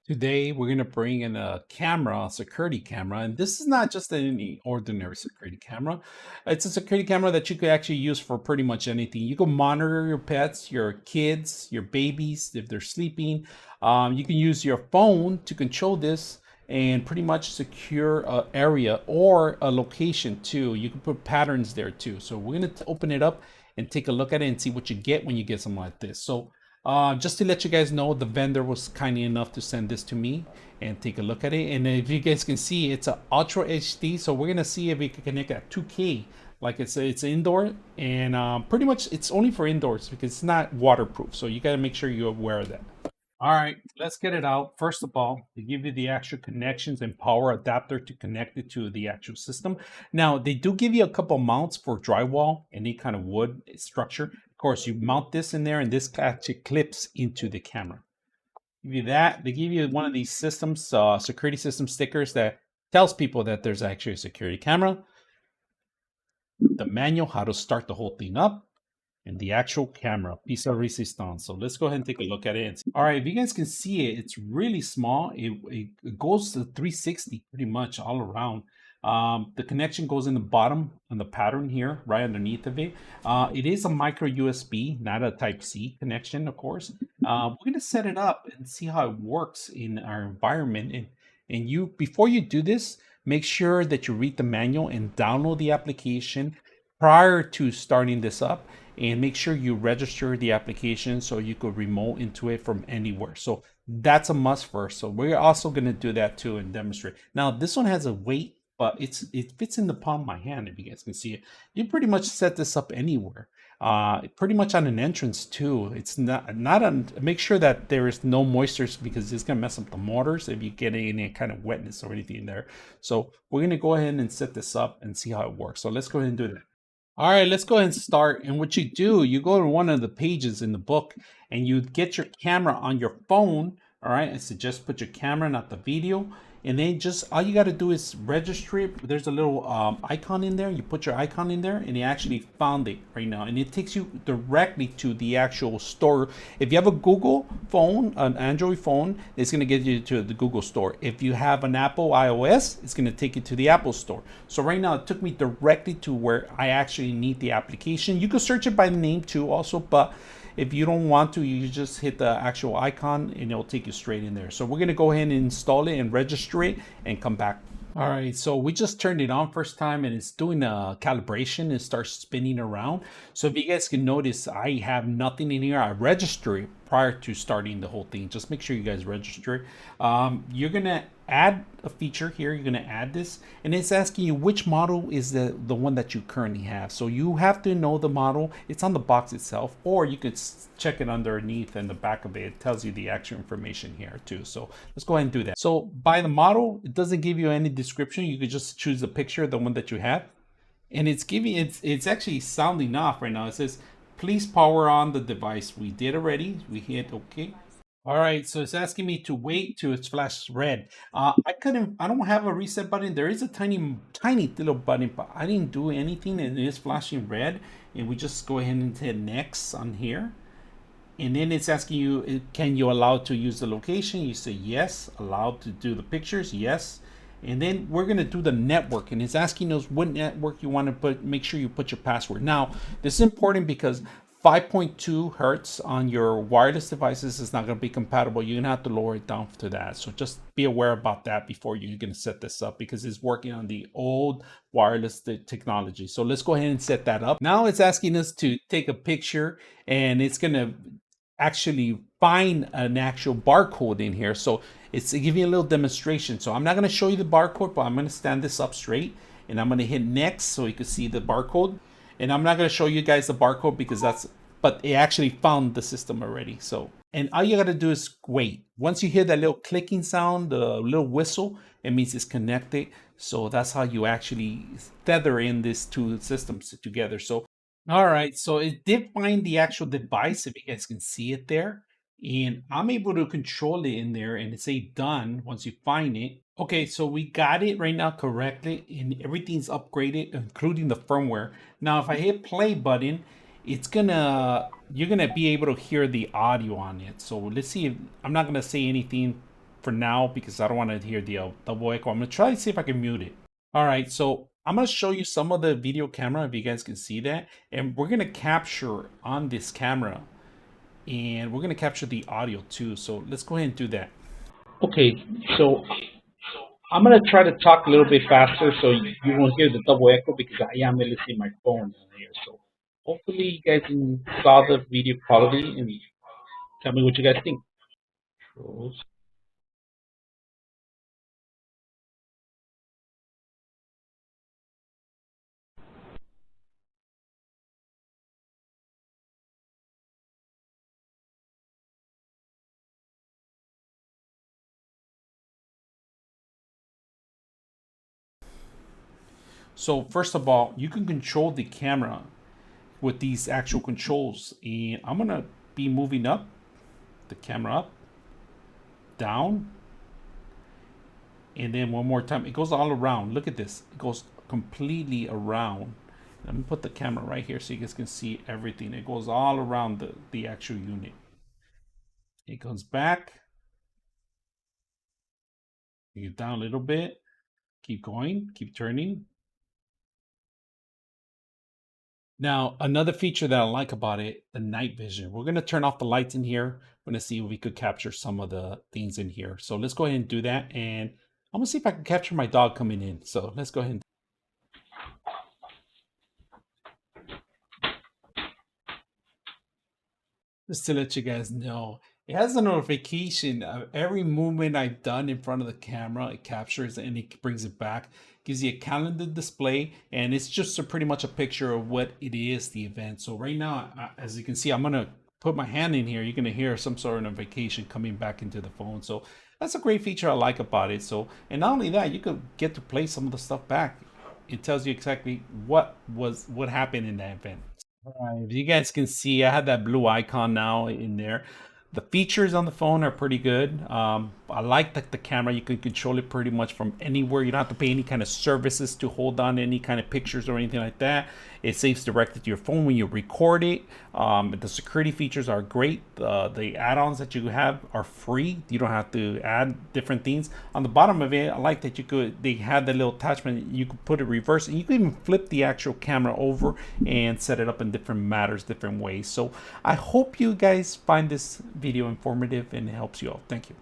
Today, we're going to bring in a camera, a security camera, and this is not just any ordinary security camera. It's a security camera that you could actually use for pretty much anything. You can monitor your pets, your kids, your babies if they're sleeping. You can use your phone to control this and pretty much secure a area or a location too. You can put patterns there too. So we're going to open it up and take a look at it and see what you get when you get something like this. So just to let you guys know, the vendor was kind enough to send this to me and take a look at it. And if you guys can see, it's a Ultra HD. So we're gonna see if we can connect at 2K. Like it's indoor, and pretty much it's only for indoors because it's not waterproof. So you gotta make sure you're aware of that. All right, let's get it out. First of all, they give you the actual connections and power adapter to connect it to the actual system. Now, they do give you a couple mounts for drywall, any kind of wood structure. Of course, you mount this in there, and this actually clips into the camera. Give you that. They give you one of these systems, security system stickers that tells people that there's actually a security camera. The manual, how to start the whole thing up, and the actual camera, piece of resistance. So let's go ahead and take a look at it. All right, if you guys can see it, it's really small. It goes to 360 pretty much all around. The connection goes in the bottom on the pattern here, right underneath of it. It is a micro USB, not a Type C connection, of course. We're gonna set it up and see how it works in our environment. And you, before you do this, make sure that you read the manual and download the application prior to starting this up, and make sure you register the application so you could remote into it from anywhere. So that's a must first. So we're also going to do that too and demonstrate. Now this one has a weight, but it fits in the palm of my hand. If you guys can see it, you pretty much set this up anywhere. Pretty much on an entrance too. It's not on. Make sure that there is no moisture because it's gonna mess up the motors if you get any kind of wetness or anything in there. So we're gonna go ahead and set this up and see how it works. So let's go ahead and do that. All right, let's go ahead and start. And what you do, you go to one of the pages in the book and you get your camera on your phone. All right, I suggest put your camera, not the video. And then just all you got to do is register it. There's a little icon in there. You put your icon in there and it actually found it right now. And it takes you directly to the actual store. If you have a Google phone, an Android phone, it's going to get you to the Google store. If you have an Apple iOS, it's going to take you to the Apple store. So right now it took me directly to where I actually need the application. You can search it by name too also, but if you don't want to, you just hit the actual icon and it'll take you straight in there. So we're gonna go ahead and install it and register it and come back. All right, so we just turned it on first time and it's doing a calibration and starts spinning around. So if you guys can notice, I have nothing in here. I register it prior to starting the whole thing. Just make sure you guys register it. You're gonna add a feature here. You're gonna add this and it's asking you which model is the one that you currently have. So you have to know the model. It's on the box itself, or you could check it underneath in the back of it. It tells you the actual information here too. So let's go ahead and do that. So by the model, it doesn't give you any description. You could just choose the picture, the one that you have, and it's giving it's actually sounding off right now. It says please power on the device. We did already. We hit OK. All right, so it's asking me to wait till it's flashed red. I don't have a reset button. There is a tiny little button, but I didn't do anything and it is flashing red. And we just go ahead and hit next on here. And then it's asking you, can you allow to use the location? You say yes, allowed to do the pictures, yes. And then we're gonna do the network, and it's asking us what network you want to put. Make sure you put your password. Now, this is important because 5.2 hertz on your wireless devices is not going to be compatible. You're going to have to lower it down to that. So just be aware about that before you're going to set this up because it's working on the old wireless technology. So let's go ahead and set that up. Now it's asking us to take a picture and it's going to actually find an actual barcode in here. So it's giving you a little demonstration. So I'm not going to show you the barcode, but I'm going to stand this up straight and I'm going to hit next so you can see the barcode. And I'm not going to show you guys the barcode because but it actually found the system already. So, and all you got to do is wait. Once you hear that little clicking sound, the little whistle, it means it's connected. So that's how you actually tether in these two systems together. So, all right. So it did find the actual device, if you guys can see it there. And I'm able to control it in there and say done once you find it. Okay, so we got it right now correctly and everything's upgraded, including the firmware. Now, if I hit play button, you're gonna be able to hear the audio on it. So let's see if, I'm not gonna say anything for now because I don't want to hear the double echo. I'm gonna try to see if I can mute it. All right, so I'm gonna show you some of the video camera if you guys can see that, and we're gonna capture on this camera, and we're gonna capture the audio too. So let's go ahead and do that. Okay, so I'm gonna try to talk a little bit faster so you won't hear the double echo because I am listening my phone in here. So hopefully you guys saw the video quality and tell me what you guys think. So first of all, you can control the camera with these actual controls, and I'm gonna be moving up the camera up, down, and then one more time. It goes all around. Look at this. It goes completely around. Let me put the camera right here so you guys can see everything. It goes all around the actual unit. It comes back. You get down a little bit. Keep going. Keep turning. Now, another feature that I like about it, the night vision. We're going to turn off the lights in here. We're going to see if we could capture some of the things in here. So let's go ahead and do that. And I'm going to see if I can capture my dog coming in. So let's go ahead and just to let you guys know, it has a notification of every movement I've done in front of the camera. It captures and it brings it back. Gives you a calendar display, and it's just pretty much a picture of what it is, the event. So right now, as you can see, I'm gonna put my hand in here. You're gonna hear some sort of notification coming back into the phone. So that's a great feature I like about it. So, and not only that, you could get to play some of the stuff back. It tells you exactly what happened in that event. All right, you guys can see I have that blue icon now in there. The features on the phone are pretty good. I like that the camera, you can control it pretty much from anywhere. You don't have to pay any kind of services to hold on any kind of pictures or anything like that. It saves directly to your phone when you record it. The security features are great. The add-ons that you have are free. You don't have to add different things. On the bottom of it, I like that they have the little attachment. You could put it reverse, and you can even flip the actual camera over and set it up in different matters, different ways. So I hope you guys find this video informative and it helps you out. Thank you.